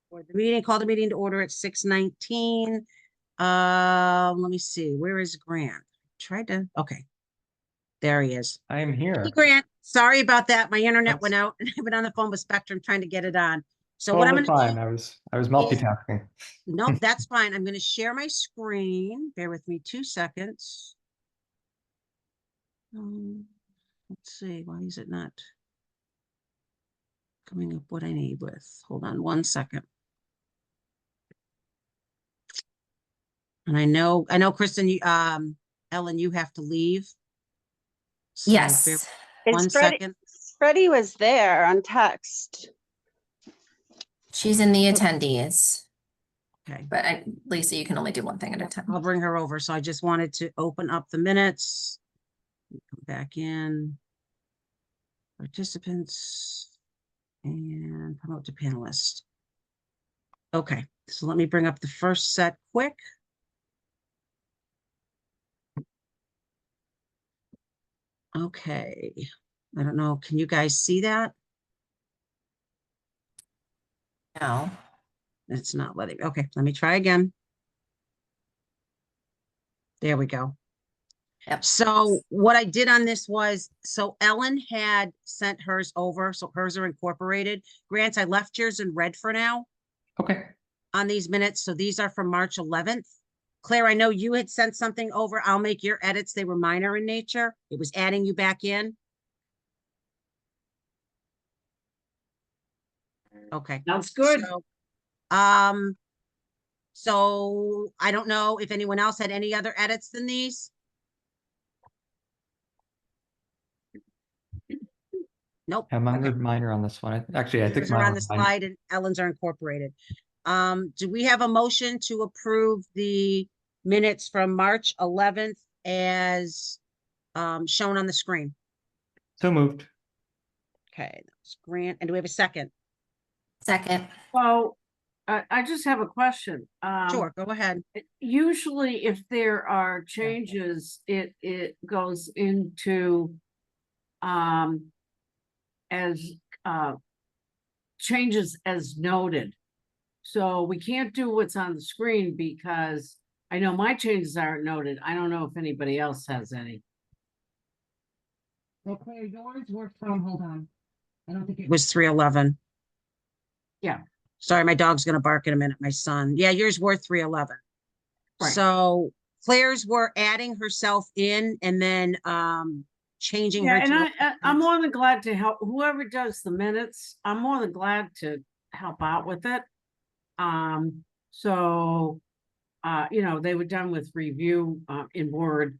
For the meeting, call the meeting to order at 6:19. Let me see, where is Grant? Okay. There he is. I am here. Hey, Grant, sorry about that. My internet went out and I've been on the phone with Spectrum trying to get it on. So what I'm Totally gonna fine. do, I was multitasking. nope, that's fine. I'm gonna share my screen. Bear with me 2 seconds. Let's see, why is it not coming up what I need with? Hold on 1 second. And I know, Kristen, Ellen, you have to leave. So bear Yes. 1 second. Freddie was there on text. She's in the attendees, Okay, but Lisa, you can only do one thing at a time. I'll bring her over. So I just wanted to open up the minutes. Come back in. Participants and promote to panelist. Okay, so let me bring up the first set quick. Okay, I don't know. Can you guys see that? No. It's not letting. Okay, let me try again. There we go. Yep. So what I did on this was, so Ellen had sent hers over, so hers are incorporated. Grant, I left yours in red for now Okay. on these minutes. So these are from March 11th. Claire, I know you had sent something over. I'll make your edits. They were minor in nature. It was adding you back in. Okay. Sounds good. So I don't know if anyone else had any other edits than these. Nope. Yeah, mine Okay. are minor on this one. Actually, I think Yours are mine on were the minor. slide and Ellen's are incorporated. Do we have a motion to approve the minutes from March 11th as shown on the screen? So moved. Okay, that's Grant. And do we have a second? Second. Well, I just have a question. Sure, go ahead. Usually if there are changes, it goes into as changes as noted. So we can't do what's on the screen because I know my changes aren't noted. I don't know if anybody else has any. Okay, yours were from, hold on. I don't think it was 311. Yeah. Sorry, my dog's gonna bark in a minute, my son. Yeah, yours were 311. Right. So Claire's were adding herself in and then changing her. Yeah, and to I'm more than glad to help whoever does the minutes. I'm more than glad to help out with it. So you know, they were done with review in Word.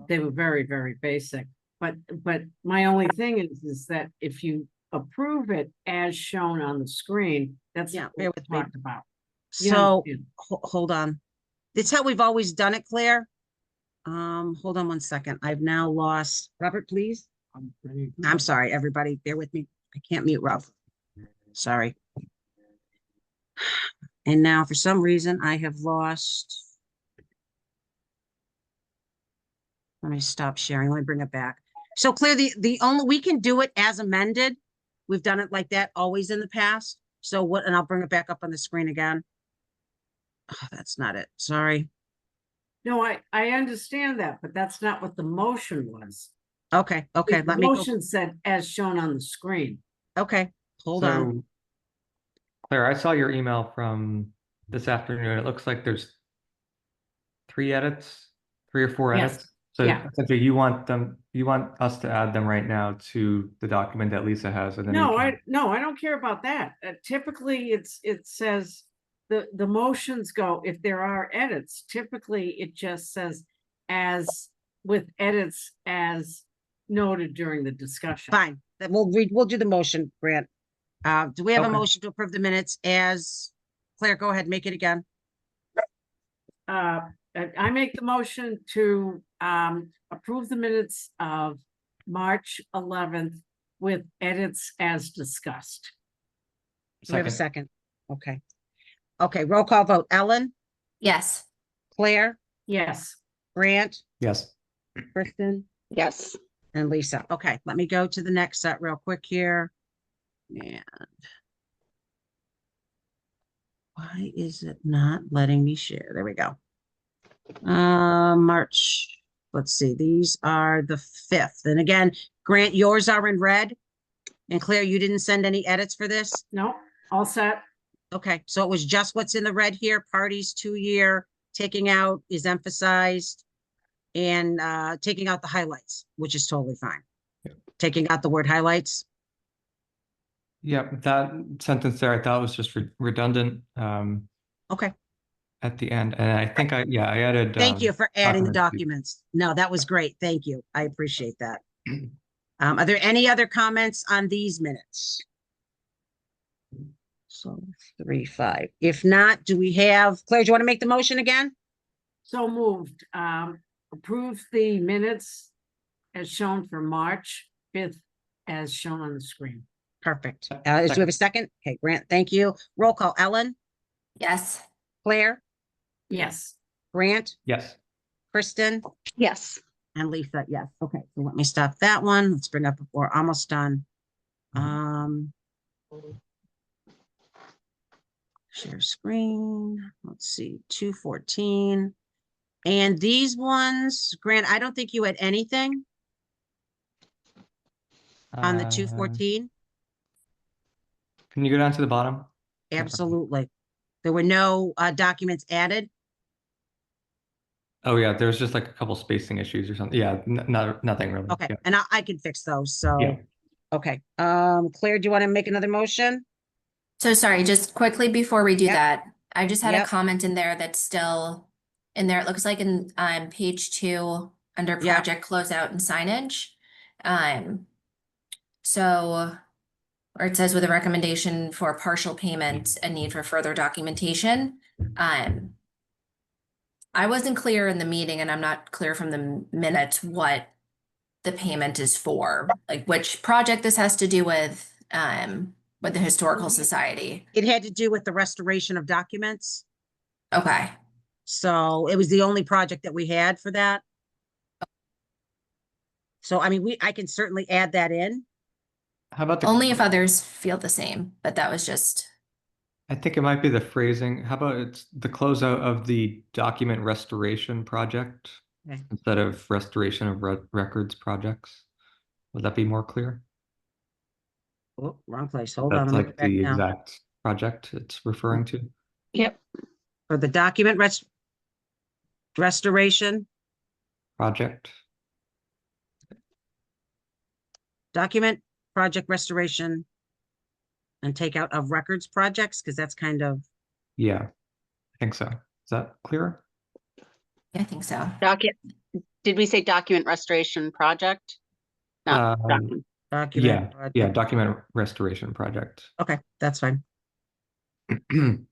They were very, very basic. But my only thing is that if you approve it as shown on the screen, that's Yeah, what bear we with me. talked about. So understand. hold on. It's how we've always done it, Claire. Hold on 1 second. I've now lost Robert, please. I'm sorry, everybody. Bear with me. I can't mute Rob. Sorry. And now for some reason I have lost. Let me stop sharing. Let me bring it back. So Claire, the only, we can do it as amended. We've done it like that always in the past. So what, and I'll bring it back up on the screen again. Oh, that's not it. Sorry. No, I understand that, but that's not what the motion was. Okay. Okay. The Let me go. motion said as shown on the screen. Okay. Hold on. Claire, I saw your email from this afternoon. It looks like there's 3 edits, 3 or 4 Yes. edits. So Yeah. essentially you want us to add them right now to the document that Lisa has, and then No, we can... I don't care about that. Typically, it says the motions go, if there are edits, typically it just says as with edits as noted during the discussion. Fine. Then we'll do the motion, Grant. Do we have a Okay. motion to approve the minutes as Claire? Go ahead, make it again. I make the motion to approve the minutes of March 11th with edits as discussed. Do we have a second? Okay. Okay, roll call vote. Ellen, Yes. Claire, Yes. Grant, Yes. Kristen, Yes. and Lisa. Okay, let me go to the next set real quick here. And Why is it not letting me share? There we go. March, let's see, these are the 5th. And again, Grant, yours are in red. And Claire, you didn't send any edits for this? No, all set. Okay, so it was just what's in the red here, parties 2-year, taking out is emphasized. And taking out the highlights, which is totally fine. Taking out the word highlights. Yep, that sentence there I thought was just redundant Okay, at the end. And I think I added. thank you for adding the documents. documents. No, that was great. Thank you. I appreciate that. Are there any other comments on these minutes? So 3, 5. If not, do we have, Claire, do you want to make the motion again? So moved. Approve the minutes as shown for March 5th, as shown on the screen. Perfect. Do we have a second? Okay, Grant, thank you. Roll call. Ellen, Yes. Claire, Yes. Grant, Yes. Kristen, Yes. and Lisa. Yes. Okay, so let me stop that one. Let's bring up, we're almost done. Share screen. Let's see, 214. And these ones, Grant, I don't think you had anything on the 214. Can you go down to the bottom? Absolutely. There were no documents added. Oh yeah, there's just like a couple spacing issues or something. Yeah, nothing really. Okay, Yeah. and I can fix those, so. Yeah. Okay, Claire, do you want to make another motion? So sorry, just quickly before we do Yep. that, I just had a Yep. comment in there that's still in there. It looks like in page 2 under Yep. project closeout and signage. So where it says with a recommendation for partial payment and need for further documentation. I wasn't clear in the meeting and I'm not clear from the minutes what the payment is for, like which project this has to do with the Historical Society. It had to do with the restoration of documents. Okay, So it was the only project that we had for that. So, I mean, I can certainly add that in. How about the? only if others feel the same, but that was just, I think it might be the phrasing. How about it's the closeout of the document restoration project Okay. instead of restoration of records projects? Would that be more clear? Oh, wrong place. Hold on. That's let me like go back the now. exact project it's referring to. Yep. For the document restoration, Project. document project restoration and takeout of records projects, because that's kind of, Yeah, I think so. Is that clear? I think so. Did we say document restoration project? No, document. document. Yeah, project. document restoration project. Okay, that's fine. And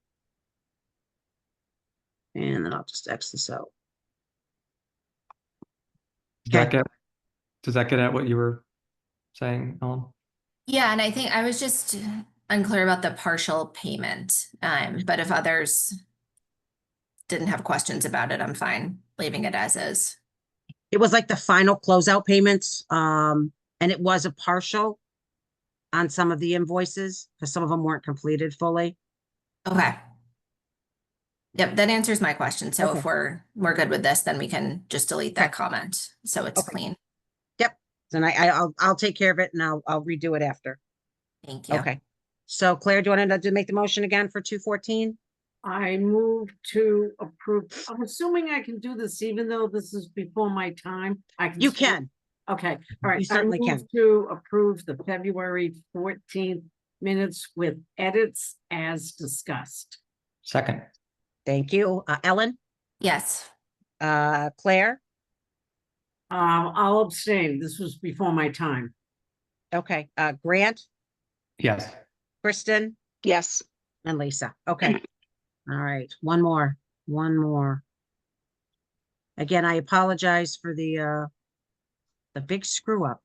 then I'll just X this out. Okay. Does that get at what you were saying, Ellen? Yeah, and I think I was just unclear about the partial payment. But if others didn't have questions about it, I'm fine leaving it as is. It was like the final closeout payments, and it was a partial on some of the invoices, because some of them weren't completed fully. Okay. Yep, that answers my question. So Okay. if we're good with this, then we can just delete that Okay. comment. So it's Okay. clean. And I'll take care of it and I'll redo it after. Thank you. Okay. So Claire, do you want to make the motion again for 214? I move to approve. I'm assuming I can do this even though this is before my time. I can. You still- can. Okay, all right. You certainly I can. move to approve the February 14th minutes with edits as discussed. Second. Thank you. Ellen, Yes. Claire, I'll abstain. This was before my time. okay, Grant, Yes. Kristen, Yes. and Lisa. Okay. All right, one more. Again, I apologize for the big screw up.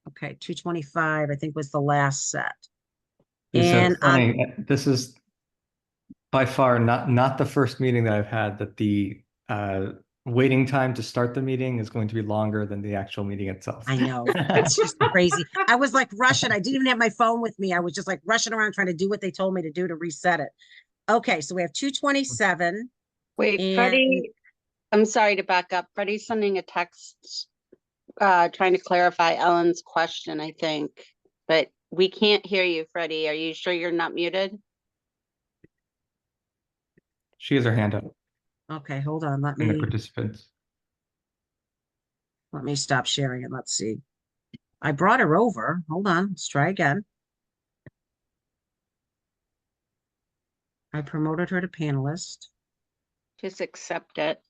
Okay, 225, I think was the last set. Lisa, And it's funny, this is by far not the first meeting that I've had that the waiting time to start the meeting is going to be longer than the actual meeting itself. I know, it's just crazy. I was like rushing. I didn't even have my phone with me. I was just like rushing around trying to do what they told me to do to reset it. Okay, so we have 227. Wait, And- Freddie, I'm sorry to back up. Freddie's sending a text trying to clarify Ellen's question, I think. But we can't hear you, Freddie. Are you sure you're not muted? She has her hand up Okay, hold on, in the participants. let me stop sharing it. Let's see. I brought her over. Hold on, let's try again. I promoted her to panelist. Just accept it.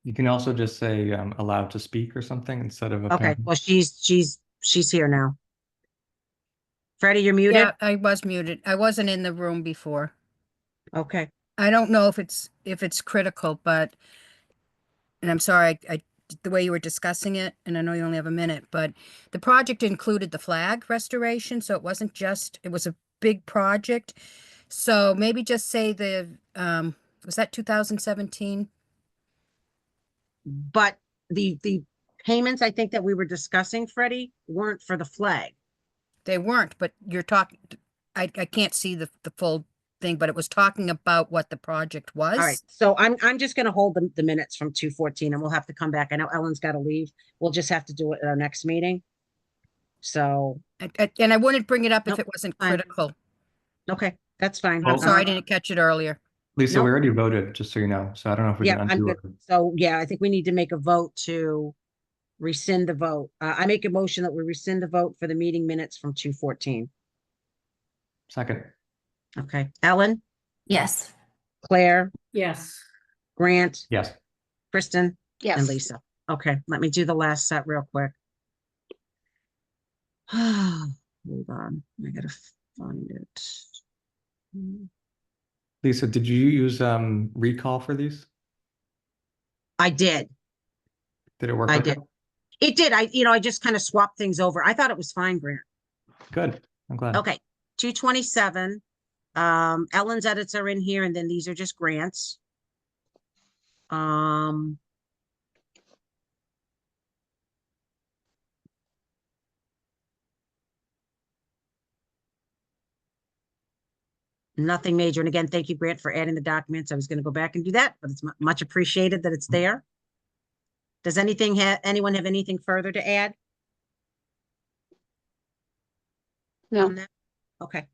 You can also just say allowed to speak or something instead of a Okay, panel. well, she's here now. Freddie, you're muted? Yeah, I was muted. I wasn't in the room before. Okay, I don't know if it's critical, but, and I'm sorry, the way you were discussing it, and I know you only have a minute, but the project included the flag restoration, so it wasn't just, it was a big project. So maybe just say was that 2017? but the payments I think that we were discussing, Freddie, weren't for the flag. They weren't, but you're talking, I can't see the full thing, but it was talking about what the project was. All right, so I'm just gonna hold the minutes from 214 and we'll have to come back. I know Ellen's gotta leave. We'll just have to do it at our next meeting. So, And I wouldn't bring it up if Nope, it wasn't fine. critical. okay, that's fine. I'm Oh. sorry I didn't catch it earlier. Lisa, Nope. we already voted, just so you know. So I don't know if we Yeah, can I'm undo good. it. So, yeah, I think we need to make a vote to rescind the vote. I make a motion that we rescind the vote for the meeting minutes from 214. Second. Okay, Ellen, Yes. Claire, Yes. Grant, Yes. Kristen, and Yes. Lisa. Okay, let me do the last set real quick. Hold on, I gotta find it. Lisa, did you use recall for these? I did, Did it work? I okay? did. It did. I just kind of swapped things over. I thought it was fine, Grant. Good. I'm glad. Okay, 227. Ellen's edits are in here, and then these are just Grants. Nothing major. And again, thank you, Grant, for adding the documents. I was gonna go back and do that, but it's much appreciated that it's there. Does anyone have anything further to add? No. on that? Okay.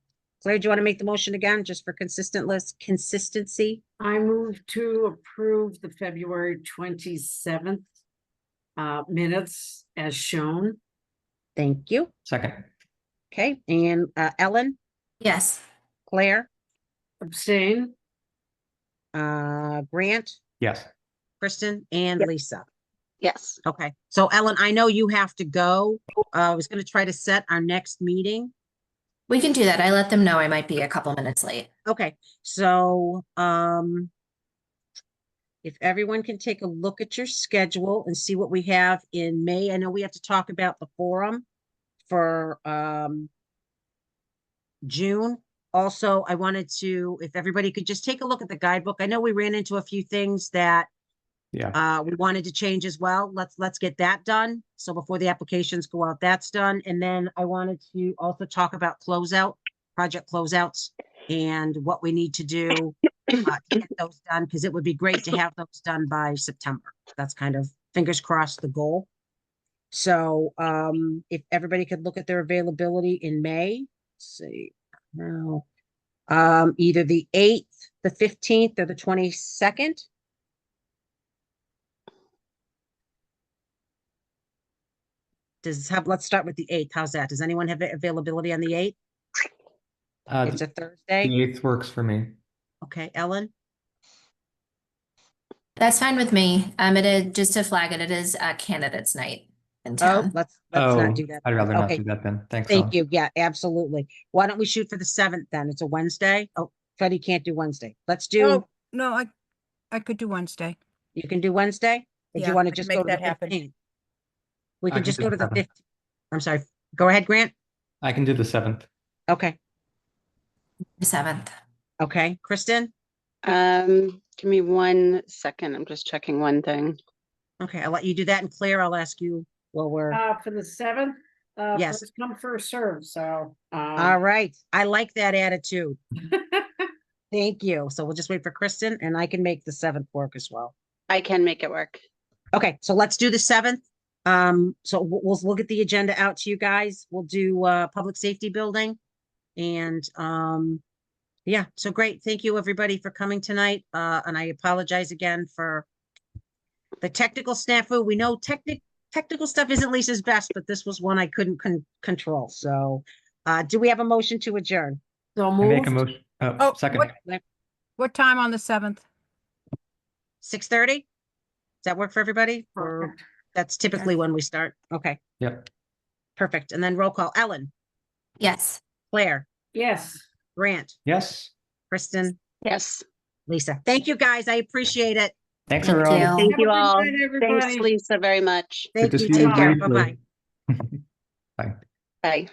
Claire, do you want to make the motion again, just for consistency? I move to approve the February 27th minutes as shown. Thank you. Second. Okay, and Ellen, Yes. Claire, Abstain? Grant, Yes. Kristen, and Yep. Lisa. Yes. Okay, so Ellen, I know you have to go. I was gonna try to set our next meeting. We can do that. I let them know I might be a couple minutes late. Okay, so, if everyone can take a look at your schedule and see what we have in May, I know we have to talk about the forum for, June. Also, I wanted to, if everybody could just take a look at the guidebook. I know we ran into a few things that Yeah. we wanted to change as well. Let's get that done. So before the applications go out, that's done. And then I wanted to also talk about project closeouts and what we need to do to get those done, because it would be great to have those done by September. That's kind of, fingers crossed, the goal. So if everybody could look at their availability in May, let's see now, either the 8th, the 15th, or the 22nd. Let's start with the 8th. How's that? Does anyone have availability on the 8th? It's a The Thursday. 8th works for me. Okay, Ellen? That's fine with me. Just to flag it, it is a candidates night in Oh, town. let's Oh, not do that. I'd rather not Okay, do that then. Thanks. thank Ellen. you. Yeah, absolutely. Why don't we shoot for the 7th then? It's a Wednesday. Oh, Freddie can't do Wednesday. Let's do, Oh, no, I could do Wednesday. you can do Wednesday? Or do Yeah, you want I to can just make go to the that happen. 15th? We I can can just do go to the the 7th. 15th. I'm sorry. Go ahead, Grant. I can do the 7th. Okay, The 7th. okay. Kristen? Give me 1 second. I'm just checking one thing. Okay, I'll let you do that. And Claire, I'll ask you while we're, For the 7th? Yes. First come, first serve, so. all right. I like that attitude. Thank you. So we'll just wait for Kristen and I can make the 7th work as well. I can make it work. Okay, so let's do the 7th. So we'll get the agenda out to you guys. We'll do public safety building. And yeah, so great. Thank you everybody for coming tonight. And I apologize again for the technical snafu. We know technical stuff isn't Lisa's best, but this was one I couldn't control. So do we have a motion to adjourn? So I make a moved. motion, Oh, second. What time on the 7th? 6:30? Does that work for everybody? Or Perfect. that's typically when we start? Okay, Yep. perfect. And then roll call. Ellen, Yes. Claire, Yes. Grant, Yes. Kristen, Yes. Lisa. Thank you guys. I appreciate it. Thanks, Thank everyone. you. Thank Have a you good all. night, Thanks, everybody. Lisa, very much. Good Thank to you. see you Take care. briefly. Bye-bye. Bye. Bye.